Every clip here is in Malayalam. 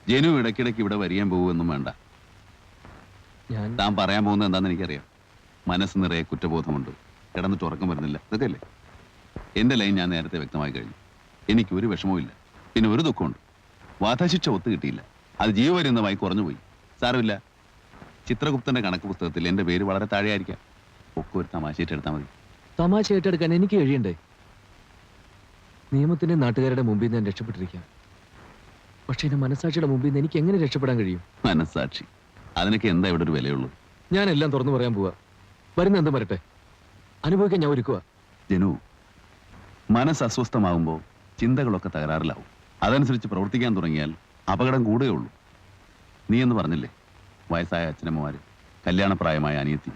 ജനു ഇടയ്ക്കിടയ്ക്ക് ഇവിടെ വരികയും പോകുമെന്നും വേണ്ട. താൻ പറയാൻ പോകുന്നത് എന്താണെന്ന് എനിക്കറിയാം. മനസ്സ് നിറയെ കുറ്റബോധമുണ്ട്, കിടന്നിട്ട് ഉറക്കം വരുന്നില്ല, ഇതൊക്കെ അല്ലേ? എന്റെ ലൈൻ ഞാൻ നേരത്തെ വ്യക്തമായി കഴിഞ്ഞു. എനിക്കൊരു വിഷമവും ഇല്ല, പിന്നെ ഒരു ദുഃഖമുണ്ട്. വധശിക്ഷ ഒത്തു കിട്ടിയില്ല, അത് ജീവപര്യന്തമായി കുറഞ്ഞുപോയി. സാരമില്ല, ചിത്രഗുപ്തന്റെ കണക്ക് പുസ്തകത്തിൽ എന്റെ പേര് വളരെ താഴെയായിരിക്കാം. ഒക്കെ ഒരു തമാശയായിട്ട് എടുത്താൽ മതി. തമാശ ഏറ്റെടുക്കാൻ എനിക്ക് കഴിയണ്ടേ? നിയമത്തിന്റെ നാട്ടുകാരുടെ മുമ്പിൽ നിന്ന് ഞാൻ രക്ഷപ്പെട്ടിരിക്കാം. പക്ഷെ എന്റെ മനസാക്ഷിയുടെ മുമ്പിൽ നിന്ന് എനിക്ക് എങ്ങനെ രക്ഷപ്പെടാൻ കഴിയും? മനസാക്ഷി, അതിനൊക്കെ എന്താ ഇവിടെ ഒരു വിലയുള്ളൂ? ഞാൻ എല്ലാം തുറന്നു പറയാൻ പോവാ. വരുന്ന എന്തും വരട്ടെ, അനുഭവിക്കാൻ ഞാൻ ഒരുക്കുക. ജനു, മനസ്സ് അസ്വസ്ഥമാകുമ്പോൾ ചിന്തകളൊക്കെ തകരാറിലാവും. അതനുസരിച്ച് പ്രവർത്തിക്കാൻ തുടങ്ങിയാൽ അപകടം കൂടുകയുള്ളൂ. നീ എന്ന് പറഞ്ഞില്ലേ, വയസ്സായ അച്ഛനമ്മമാര്, കല്യാണപ്രായമായ അനിയത്തി,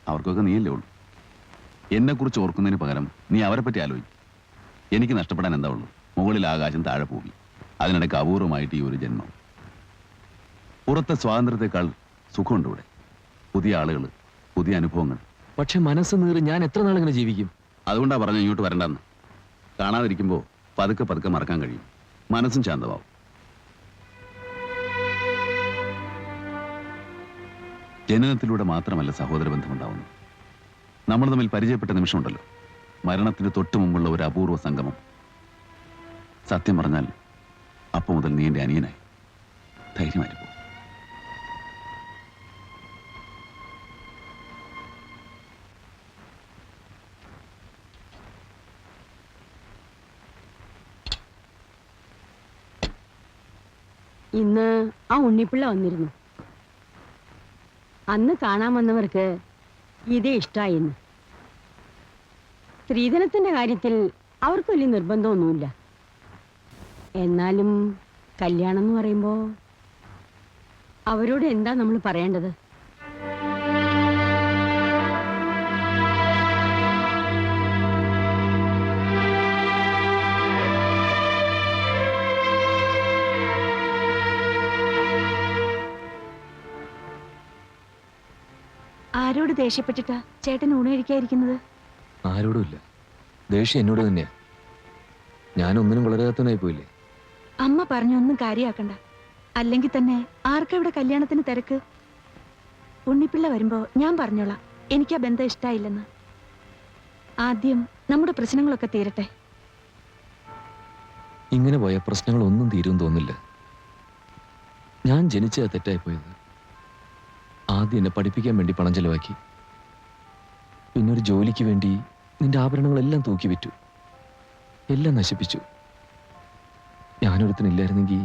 അവർക്കൊക്കെ നീയല്ലേ ഉള്ളൂ. എന്നെക്കുറിച്ച് ഓർക്കുന്നതിന് പകരം നീ അവരെ പറ്റി ആലോചിക്കും. എനിക്ക് നഷ്ടപ്പെടാൻ എന്താ ഉള്ളൂ? മുകളിൽ ആകാശം, താഴെ പോയി. അതിനിടയ്ക്ക് അപൂർവമായിട്ട് ഈ ഒരു ജന്മം. പുറത്തെ സ്വാതന്ത്ര്യത്തെക്കാൾ സുഖമുണ്ട് ഇവിടെ. പുതിയ ആളുകൾ, പുതിയ അനുഭവങ്ങൾ. പക്ഷെ മനസ്സ് നീറി ഞാൻ എത്ര നാളിങ്ങനെ ജീവിക്കും? അതുകൊണ്ടാ പറഞ്ഞ ഇങ്ങോട്ട് വരണ്ടെന്ന്. കാണാതിരിക്കുമ്പോൾ പതുക്കെ പതുക്കെ മറക്കാൻ കഴിയും, മനസ്സും ശാന്തമാവും. ജനനത്തിലൂടെ മാത്രമല്ല സഹോദര ബന്ധമുണ്ടാവുന്നത്. നമ്മൾ തമ്മിൽ പരിചയപ്പെട്ട നിമിഷമുണ്ടല്ലോ, മരണത്തിന് തൊട്ടു മുമ്പുള്ള ഒരു അപൂർവ സംഗമം. സത്യം പറഞ്ഞാൽ അപ്പൊ മുതൽ നീ എന്റെ അനിയനായി. ധൈര്യമായിരിക്കും. ഇന്ന് ആ ഉണ്ണിപ്പിള്ള വന്നിരുന്നു. അന്ന് കാണാൻ വന്നവർക്ക് ഇതേ ഇഷ്ടായിന്ന്. സ്ത്രീധനത്തിന്റെ കാര്യത്തിൽ അവർക്ക് വലിയ നിർബന്ധമൊന്നുമില്ല. എന്നാലും കല്യാണം എന്ന് പറയുമ്പോ അവരോട് എന്താ നമ്മൾ പറയേണ്ടത്? ആരോട് ദേഷ്യപ്പെട്ടിട്ടാ ചേട്ടൻ ഊണ് കഴിക്കാതിരിക്കുന്നത്? ആരോടുമില്ല, ദേഷ്യം എന്നോട് തന്നെയാ. ഞാനൊന്നിനും വളരാത്തവനായി പോയില്ലേ? അമ്മ പറഞ്ഞൊന്നും കാര്യാക്കണ്ട. അല്ലെങ്കിൽ തന്നെ ആർക്കാ ഇവിടെ കല്യാണത്തിന് തിരക്ക്? ഉണ്ണിപ്പിള്ള വരുമ്പോ ഞാൻ പറഞ്ഞോളാം, എനിക്ക് ആ ബന്ധം ഇഷ്ടായില്ലെന്ന്. ആദ്യം നമ്മുടെ പ്രശ്നങ്ങളൊക്കെ തീരട്ടെ. ഇങ്ങനെ പോയ പ്രശ്നങ്ങളൊന്നും തീരും തോന്നില്ല. ഞാൻ ജനിച്ച തെറ്റായി പോയത്. ആദ്യം എന്നെ പഠിപ്പിക്കാൻ വേണ്ടി പണം ചെലവാക്കി, പിന്നെ ഒരു ജോലിക്ക് വേണ്ടി നിന്റെ ആഭരണങ്ങളെല്ലാം തൂക്കി വിറ്റു, എല്ലാം നശിപ്പിച്ചു. ഞാനൊരുത്തനില്ലായിരുന്നെങ്കിൽ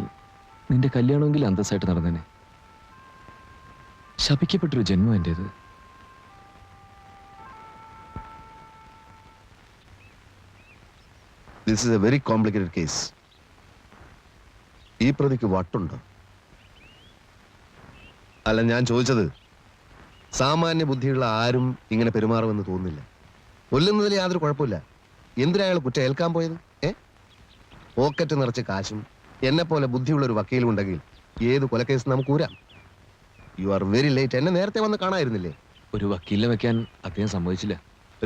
നിന്റെ കല്യാണമെങ്കിൽ അന്തസ്സായിട്ട് നടന്നേനെ. ശപിക്കപ്പെട്ടൊരു ജന്മം എന്റേത്. This is a very complicated case. ഈ പ്രതിക്ക് വട്ടുണ്ടോ? അല്ല, ഞാൻ ചോദിച്ചത്, സാമാന്യ ബുദ്ധിയുള്ള ആരും ഇങ്ങനെ പെരുമാറുമെന്ന് തോന്നുന്നില്ല. കൊല്ലുന്നതിൽ യാതൊരു കുഴപ്പമില്ല. എന്തിനാ അയാൾ കുറ്റം ഏൽക്കാൻ പോയത്? പോക്കറ്റ് നിറച്ച് കാശും എന്നെ പോലെ ബുദ്ധിയുള്ള ഒരു വക്കീലും ഉണ്ടെങ്കിൽ ഏത് കൊലക്കേസ് നമുക്ക് ഊരാം. You are very late. എന്നെ നേരത്തെ വന്ന് കാണായിരുന്നില്ലേ? ഒരു വക്കീലിനെ വെക്കാൻ അദ്ദേഹം സമ്മതിച്ചില്ല.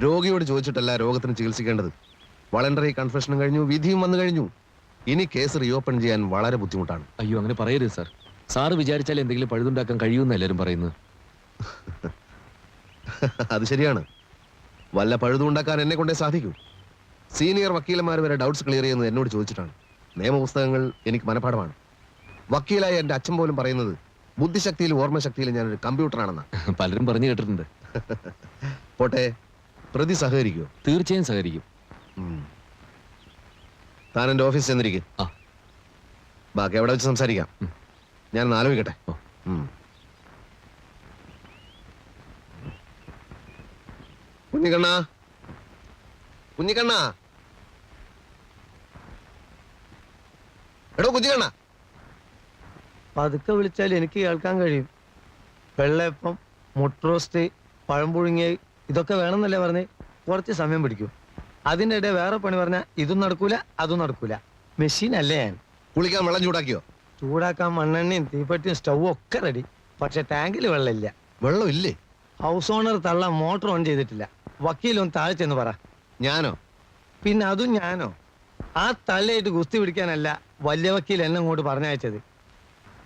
രോഗിയോട് ചോദിച്ചിട്ടല്ല രോഗത്തിന് ചികിത്സിക്കേണ്ടത്. വളണ്ടറി കൺഫെഷനും കഴിഞ്ഞു, വിധിയും വന്നു കഴിഞ്ഞു. ഇനി കേസ് റീഓപ്പൺ ചെയ്യാൻ വളരെ ബുദ്ധിമുട്ടാണ്. അയ്യോ, അങ്ങനെ പറയരുത് സാർ. സാറ് വിചാരിച്ചാൽ എന്തെങ്കിലും പഴുതുണ്ടാക്കാൻ കഴിയുമെന്ന് എല്ലാവരും പറയുന്നത്. അത് ശരിയാണ്. വല്ല പഴുതുണ്ടാക്കാൻ എന്നെ കൊണ്ടേ സാധിക്കൂ. സീനിയർ വക്കീലന്മാർ വരെ ഡൗട്ട്സ് ക്ലിയർ ചെയ്യുന്നത് എന്നോട് ചോദിച്ചിട്ടാണ്. നിയമപുസ്തകങ്ങൾ എനിക്ക് മനഃപാഠമാണ്. വക്കീലായ എൻ്റെ അച്ഛൻ പോലും പറയുന്നത് ബുദ്ധിശക്തിയിലും ഓർമ്മശക്തിയിലും ഞാനൊരു കമ്പ്യൂട്ടറാണെന്നാ. പലരും പറഞ്ഞു കേട്ടിട്ടുണ്ട്. പോട്ടെ, പ്രതി സഹകരിക്കുമോ? തീർച്ചയായും സഹകരിക്കും. താൻ എൻ്റെ ഓഫീസിൽ ചെന്നിരിക്കും. ബാക്കി എവിടെ വെച്ച് സംസാരിക്കാം. ഞാൻ ആലോചിക്കട്ടെ. കുഞ്ഞിക്കണ്ണ, കുഞ്ഞിക്കണ്ണ, എടോ കുഞ്ഞിക്കണ്ണ. പതുക്കെ വിളിച്ചാൽ എനിക്ക് കേൾക്കാൻ കഴിയും. വെള്ളയപ്പം, മുട്ടറോസ്റ്റ്, പഴം പുഴുങ്ങിയ ഇതൊക്കെ വേണമെന്നല്ലേ പറഞ്ഞേ? കുറച്ച് സമയം പിടിക്കും. അതിൻ്റെ ഇടയിൽ വേറെ പണി പറഞ്ഞാൽ ഇതും നടക്കൂല അതും നടക്കൂല. മെഷീൻ അല്ലേ ഞാൻ. കുളിക്കാൻ വെള്ളം ചൂടാക്കിയോ? ചൂടാക്കാൻ മണ്ണെണ്ണയും തീപ്പെട്ടിയും സ്റ്റൗവും ഒക്കെ റെഡി. പക്ഷെ ടാങ്കിൽ വെള്ളമില്ല. വെള്ളം ഇല്ലേ? ഹൗസ് ഓണർ തള്ള മോട്ടർ ഓൺ ചെയ്തിട്ടില്ല. വക്കീലൊന്ന് താഴെ ചെന്ന് പറ. ഞാനോ? പിന്നെ അതും ഞാനോ? ആ തള്ളയായിട്ട് ഗുസ്തി പിടിക്കാനല്ല വലിയ വക്കീൽ എന്നെ ഇങ്ങോട്ട് പറഞ്ഞയച്ചത്.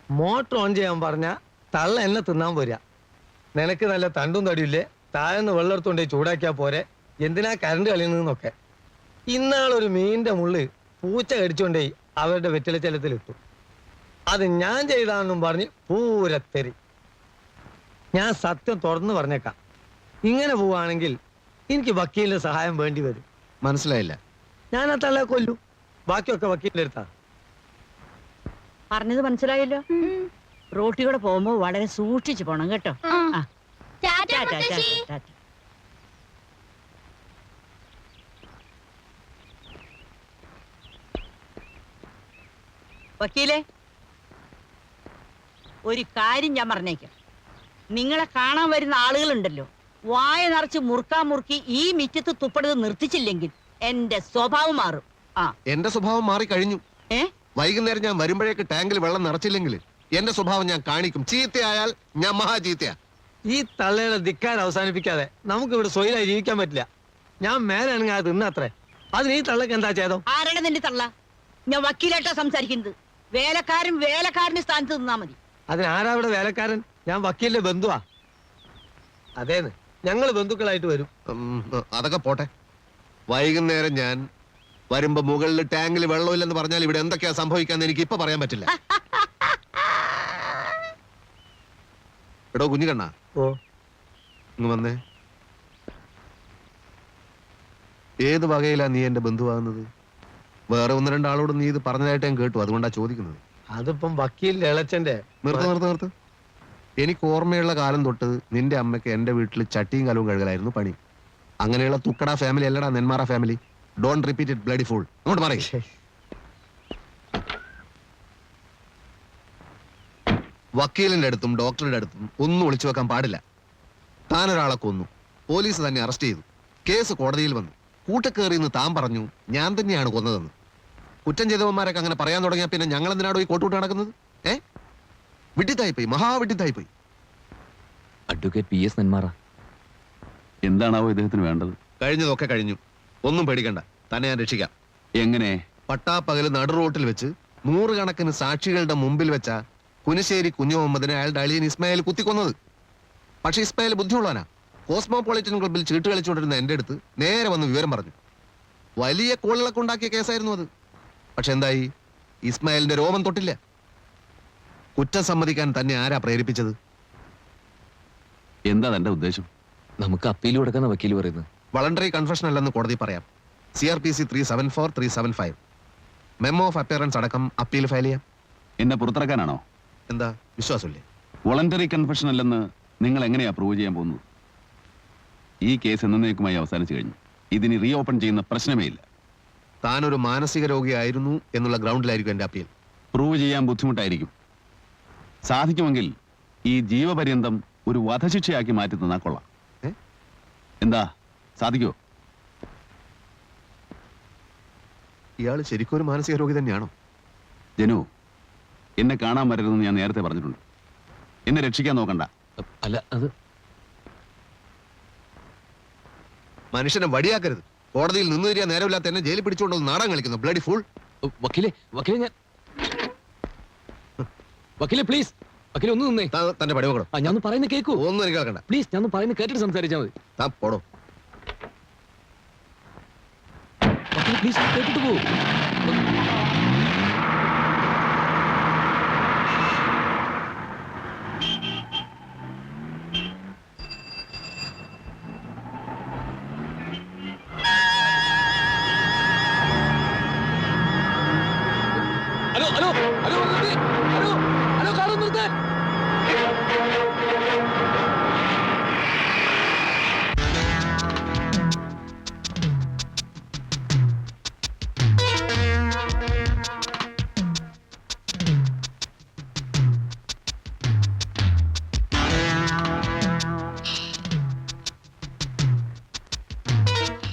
മോട്ടർ ഓൺ ചെയ്യാൻ പറഞ്ഞ തള്ള എന്നെ തിന്നാൻ പോരാ. നിനക്ക് നല്ല തണ്ടും തടിയില്ലേ, താഴെന്ന് വെള്ളെടുത്തോണ്ടേ ചൂടാക്കിയാ പോരെ, എന്തിനാ കരണ്ട് കളിയുന്നതെന്നൊക്കെ. ഇന്നാളൊരു മീനിന്റെ മുള്ള് പൂച്ച കടിച്ചോണ്ടേ അവരുടെ വെറ്റിലച്ചലത്തിലിട്ടു. അത് ഞാൻ ചെയ്താണെന്നും പറഞ്ഞ് പൂരത്തെറി. ഞാൻ സത്യം തുറന്നു പറഞ്ഞേക്കാം, ഇങ്ങനെ പോവാണെങ്കിൽ എനിക്ക് വക്കീലിന്റെ സഹായം വേണ്ടി വരും. മനസ്സിലായില്ല. ഞാൻ ആ തള്ളയെ കൊല്ലു, ബാക്കിയൊക്കെ വക്കീലിന്റെ അടുത്താണ്. പറഞ്ഞത് മനസ്സിലായല്ലോ. റോട്ടിലൂടെ പോകുമ്പോ വളരെ സൂക്ഷിച്ചു പോണം കേട്ടോ. ആ. ടാറ്റാ, ടാറ്റാ, ടാറ്റാ. വക്കീലേ, ഒരു കാര്യം ഞാൻ പറഞ്ഞേക്കാം. നിങ്ങളെ കാണാൻ വരുന്ന ആളുകളുണ്ടല്ലോ, വായ നിറച്ച് മുറുക്കി ഈ മിറ്റത്ത് തുപ്പടുത്ത് നിർത്തിച്ചില്ലെങ്കിൽ എന്റെ സ്വഭാവം മാറും. ആ, എന്റെ സ്വഭാവം മാറി കഴിഞ്ഞു. ഏ വൈകുന്നേരം ഞാൻ വരുമ്പോഴേക്ക് ടാങ്കിൽ വെള്ളം നിറച്ചില്ലെങ്കിൽ എന്റെ സ്വഭാവം ഞാൻ കാണിക്കും. ചീത്തയായാൽ ഞാൻ മഹാ ചീത്തയാ. ഈ തള്ളയുടെ ധിക്കാരം അവസാനിപ്പിക്കാതെ നമുക്ക് ഇവിടെ സ്വൈരായി ജീവിക്കാൻ പറ്റില്ല. ഞാൻ മേലാണെങ്കിൽ അത് തിന്നത്രേ. അതിന് ഈ തള്ളക്ക് എന്താ ചെയ്തോ? ആരാണ് നിന്റെ തള്ള? ഞാൻ വക്കീലായിട്ടാ സംസാരിക്കുന്നത്. വേലക്കാരന് സ്ഥാനത്ത് നിന്നാ മതി. അതിനാരാ ഇവിടെ വേലക്കാരൻ? ഞാൻ വക്കീലിന്റെ ബന്ധുവാ. അതേന്ന്, ഞങ്ങള് ബന്ധുക്കളായിട്ട് വരും. അതൊക്കെ പോട്ടെ. വൈകുന്നേരം ഞാൻ വരുമ്പോ മുകളിൽ ടാങ്കിൽ വെള്ളമില്ലെന്ന് പറഞ്ഞാൽ ഇവിടെ എന്തൊക്കെയാ സംഭവിക്കാന്ന് എനിക്ക് ഇപ്പൊ പറയാൻ പറ്റില്ല. എടോ കുഞ്ഞുകണ്ണ, ഓ, ഇങ്ങ് വന്നേ. ഏത് വകയിലാ നീ എന്റെ ബന്ധുവാകുന്നത്? വേറെ ഒന്ന് രണ്ടാളോട് നീ ഇത് പറഞ്ഞതായിട്ട് ഞാൻ കേട്ടു, അതുകൊണ്ടാ ചോദിക്കുന്നത്. അതിപ്പം വക്കീലിന്റെ ഇളച്ചന്റെ. നിർത്ത്. എനിക്ക് ഓർമ്മയുള്ള കാലം തൊട്ട് നിന്റെ അമ്മയ്ക്ക് എന്റെ വീട്ടിൽ ചട്ടിയും കലവും കഴുകലായിരുന്നു പണി. അങ്ങനെയുള്ള തുക്കട ഫാമിലി അല്ലടാ Nenmara family. Don't repeat it bloody fool. അങ്ങോട്ട് പറയേ. വക്കീലിന്റെ അടുത്തും ഡോക്ടറുടെ അടുത്തും ഒന്നും ഒളിച്ചു വെക്കാൻ പാടില്ല. താനൊരാളെ കൊന്നു, പോലീസ് തന്നെ അറസ്റ്റ് ചെയ്തു, കേസ് കോടതിയിൽ വന്നു, കൂട്ടക്കേറിയെന്ന് താൻ പറഞ്ഞു ഞാൻ തന്നെയാണ് കൊന്നതെന്ന്. കുറ്റം ചെയ്തവന്മാരൊക്കെ അങ്ങനെ പറയാൻ തുടങ്ങിയാൽ പിന്നെ ഞങ്ങൾ എന്തിനാണോ ഈ കോട്ടുകൂട്ട് നടക്കുന്നത്? വിഡ്ഢിത്തായിപ്പോയി, മഹാവിഡ്ഢിത്തായിപ്പോയി. Advocate PS Nenmara. എന്താണാവോ ഇദ്ദേഹത്തിന് വേണ്ടത്? കഴിഞ്ഞതൊക്കെ കഴിഞ്ഞു, ഒന്നും പേടിക്കണ്ട. തന്നെ ഞാൻ രക്ഷിക്കാം. എങ്ങനെ? പട്ടാപ്പകല് നടു റോട്ടിൽ വെച്ച് 100 കണക്കിന് സാക്ഷികളുടെ മുമ്പിൽ വെച്ച കുനിശ്ശേരി കുഞ്ഞു മുഹമ്മദിനെ അയാളുടെ അളിയൻ ഇസ്മായിൽ കുത്തിക്കൊന്നത്. പക്ഷെ ഇസ്മായിൽ ബുദ്ധിയുള്ളവനാ. കോസ്മോപൊളിറ്റൻ ക്ലബിൽ ചീട്ട് കളിച്ചുകൊണ്ടിരുന്ന എന്റെ അടുത്ത് നേരെ വന്ന് വിവരം പറഞ്ഞു. വലിയ കോളിളക്കം ഉണ്ടാക്കിയ കേസായിരുന്നു അത്. പക്ഷെ എന്തായി? ഇസ്മായിലിന്റെ രോമം തൊട്ടില്ല. കുറ്റം സമ്മതിക്കാൻ തന്നെ ആരാ പ്രേരിപ്പിച്ചത്? എന്താ തന്റെ ഉദ്ദേശം? നമുക്ക് അപ്പീൽ കൊടുക്കുന്ന വക്കീൽ പറയുന്നത് വളണ്ടറി കൺഫെഷൻ അല്ലെന്ന് കോടതി പറയാം. CRPC 374, 375 മെമ്മോ ഓഫ് അപ്പിയറൻസ് അടക്കം അപ്പീൽ ഫയൽ ചെയ്യാം. എന്നെ പുറത്തിറക്കാനാണോ? എന്താ വിശ്വാസമില്ലേ? വോളണ്ടറി കൺഫെഷൻ അല്ലെന്ന് നിങ്ങൾ എങ്ങനെയാ പ്രൂവ് ചെയ്യാൻ പോകുന്നത്? ഈ കേസ് എന്നേക്കുമായി അവസാനിച്ചു കഴിഞ്ഞു. ഇതിന് റീ ഓപ്പൺ ചെയ്യുന്ന പ്രശ്നമേ ഇല്ല. താനൊരു മാനസിക രോഗിയായിരുന്നു എന്നുള്ള ഗ്രൗണ്ടിലായിരിക്കും എന്റെ അപ്പീൽ. പ്രൂവ് ചെയ്യാൻ ബുദ്ധിമുട്ടായിരിക്കും. സാധിക്കുമെങ്കിൽ ഈ ജീവപര്യന്തം ഒരു വധശിക്ഷയാക്കി മാറ്റി തന്നാ കൊള്ളാം. എന്താ, സാധിക്കോ? ഇയാള് ശരിക്കും ഒരു മാനസിക രോഗി തന്നെയാണോ? ജനു, എന്നെ കാണാൻ വരരുതെന്ന് ഞാൻ നേരത്തെ പറഞ്ഞിട്ടുണ്ട്. എന്നെ രക്ഷിക്കാൻ നോക്കണ്ട. അല്ല, അത് മനുഷ്യനെ വടിയാക്കരുത്. കോടതിയിൽ നിന്ന് തരിക നേരമില്ലാത്ത എന്നെ ജയിലിൽ പിടിച്ചുകൊണ്ട് നാടകം കളിക്കുന്നു. Bloody full. വക്കീലെ പ്ലീസ്, വക്കീലെ ഒന്ന് നിന്നേ. തന്റെ പടിവെക്കണം. ഞാൻ പറയുന്നത് കേൾക്കൂ. ഒന്നും എനിക്ക് കേൾക്കണ്ട. പ്ലീസ്, ഞാൻ പറയുന്നത് കേട്ടിട്ട് സംസാരിച്ചാൽ മതി. താൻ പോടോ. വക്കീലെ പ്ലീസ്, കേട്ടിട്ട് പോ. ഹലോ, കാറ് നിർത്തേ.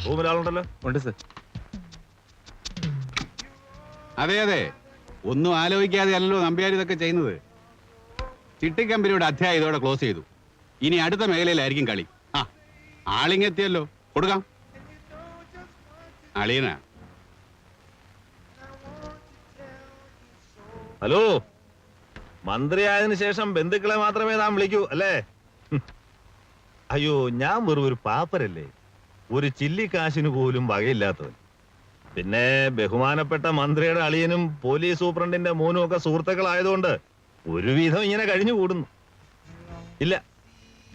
റൂമിലാളുണ്ടല്ലോ. ഉണ്ട് സർ. അതെ, ഒന്നും ആലോചിക്കാതെ അല്ലല്ലോ നമ്പ്യാർ ഇതൊക്കെ ചെയ്യുന്നത്. ചിട്ടിക്കമ്പനിയുടെ അധ്യായം ഇതോടെ ക്ലോസ് ചെയ്തു. ഇനി അടുത്ത മേഖലയിലായിരിക്കും കളി. ആളിങ്ങെത്തിയല്ലോ, കൊടുക്കാം. അളിയനാ. ഹലോ, മന്ത്രിയായതിനു ശേഷം ബന്ധുക്കളെ മാത്രമേ താൻ വിളിക്കൂ അല്ലേ? അയ്യോ, ഞാൻ വെറും ഒരു പാപ്പരല്ലേ, ഒരു ചില്ലിക്കാശിന് പോലും വകയില്ലാത്തവൻ. പിന്നെ ബഹുമാനപ്പെട്ട മന്ത്രിയുടെ അളിയനും പോലീസ് സൂപ്രണ്ടിന്റെ മോനും ഒക്കെ സുഹൃത്തുക്കളായതുകൊണ്ട് ഒരുവിധം ഇങ്ങനെ കഴിഞ്ഞു കൂടുന്നു. ഇല്ല,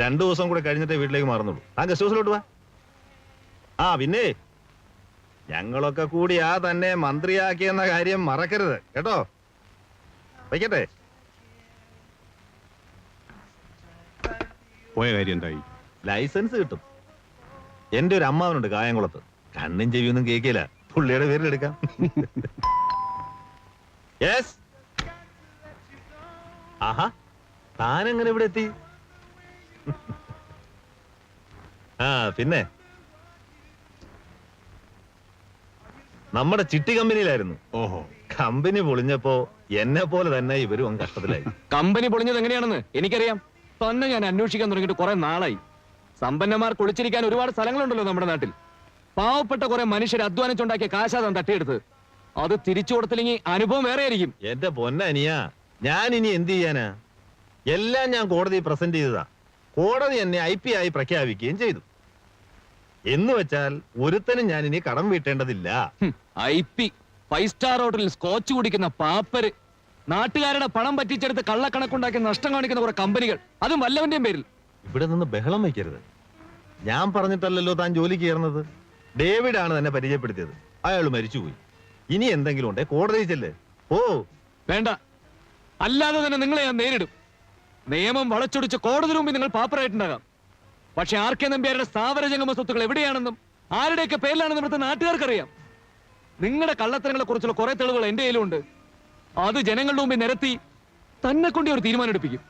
2 ദിവസം കൂടെ കഴിഞ്ഞിട്ടേ വീട്ടിലേക്ക് മാറുന്നുള്ളൂ. ആ ഗസ്റ്റ് ഹൗസിലോട്ട് വാ. ആ പിന്നെ ഞങ്ങളൊക്കെ കൂടിയാ തന്നെ മന്ത്രിയാക്കിയെന്ന കാര്യം മറക്കരുത് കേട്ടോ. വയ്ക്കട്ടെ. പോയ കാര്യം എന്തായി? ലൈസൻസ് കിട്ടും. എന്റെ ഒരു അമ്മാവനുണ്ട് കായംകുളത്ത്, കണ്ണും ചെവിയൊന്നും കേക്കില്ല, പുള്ളിയുടെ പേരിൽ എടുക്കാം. യെസ്. ആഹാ, താനെങ്ങനെ ഇവിടെ എത്തി? ആ പിന്നെ നമ്മുടെ ചിട്ടി കമ്പനിയിലായിരുന്നു. ഓഹോ, കമ്പനി പൊളിഞ്ഞപ്പോ എന്നെ പോലെ തന്നെ ഇവരും അങ്ങ് കഷ്ടത്തിലായി. കമ്പനി പൊളിഞ്ഞത് എങ്ങനെയാണെന്ന് എനിക്കറിയാം. തന്നെ ഞാൻ അന്വേഷിക്കാൻ തുടങ്ങിയിട്ട് കുറെ നാളായി. സമ്പന്നന്മാർ കുളിച്ചിരിക്കാൻ ഒരുപാട് സ്ഥലങ്ങളുണ്ടല്ലോ നമ്മുടെ നാട്ടിൽ. പാവപ്പെട്ട കുറെ മനുഷ്യർ അധ്വാനിച്ചുണ്ടാക്കിയ കാശാതാൻ തട്ടിയെടുത്ത്. അത് തിരിച്ചു കൊടുത്തില്ലെങ്കിൽ അനുഭവം വേറെ ആയിരിക്കും. എന്റെ പൊന്നനിയാ, ഞാൻ ഇനി എന്ത് ചെയ്യാനാ? എല്ലാം ഞാൻ കോടതി പ്രസന്റ് ചെയ്തതാ. കോടതി എന്നെ IP ആയി പ്രഖ്യാപിക്കുകയും ചെയ്തു. എന്ന് വെച്ചാൽ ഒരുത്തനും ഞാൻ ഇനി കടം വീട്ടേണ്ടതില്ല. IP 5 സ്റ്റാർ ഹോട്ടലിൽ സ്കോച്ച് കുടിക്കുന്ന പാപ്പര്, നാട്ടുകാരുടെ പണം പറ്റിച്ചെടുത്ത് കള്ളക്കണക്കുണ്ടാക്കി നഷ്ടം കാണിക്കുന്ന കുറെ കമ്പനികൾ, അതും വല്ലവന്റെയും പേരിൽ. ഇവിടെ നിന്ന് ബഹളം വയ്ക്കരുത്. ഞാൻ പറഞ്ഞിട്ടല്ലല്ലോ താൻ ജോലിക്ക് കയറുന്നത്. ഡേവിഡ് ആണ് തന്നെ പരിചയപ്പെടുത്തിയത്. അയാൾ മരിച്ചുപോയി. ഇനി എന്തെങ്കിലും ഉണ്ടേ കോടതി ചെല്ല്. ഓ വേണ്ട, അല്ലാതെ തന്നെ നിങ്ങളെ ഞാൻ നേരിടും. നിയമം വളച്ചൊടിച്ച് കോടതി മുമ്പിൽ നിങ്ങൾ പാപ്പറായിട്ടുണ്ടാകാം. പക്ഷെ RK നമ്പ്യാരുടെ സ്ഥാവര ജംഗമ സ്വത്തുക്കൾ എവിടെയാണെന്നും ആരുടെയൊക്കെ പേരിലാണെന്നും ഇവിടുത്തെ നാട്ടുകാർക്കറിയാം. നിങ്ങളുടെ കള്ളത്തരങ്ങളെ കുറിച്ചുള്ള കുറെ തെളിവുകൾ എന്റെ കയ്യിലുണ്ട്. അത് ജനങ്ങളുടെ മുമ്പിൽ നിരത്തി തന്നെ കൊണ്ട് ഒരു തീരുമാനം എടുപ്പിക്കും.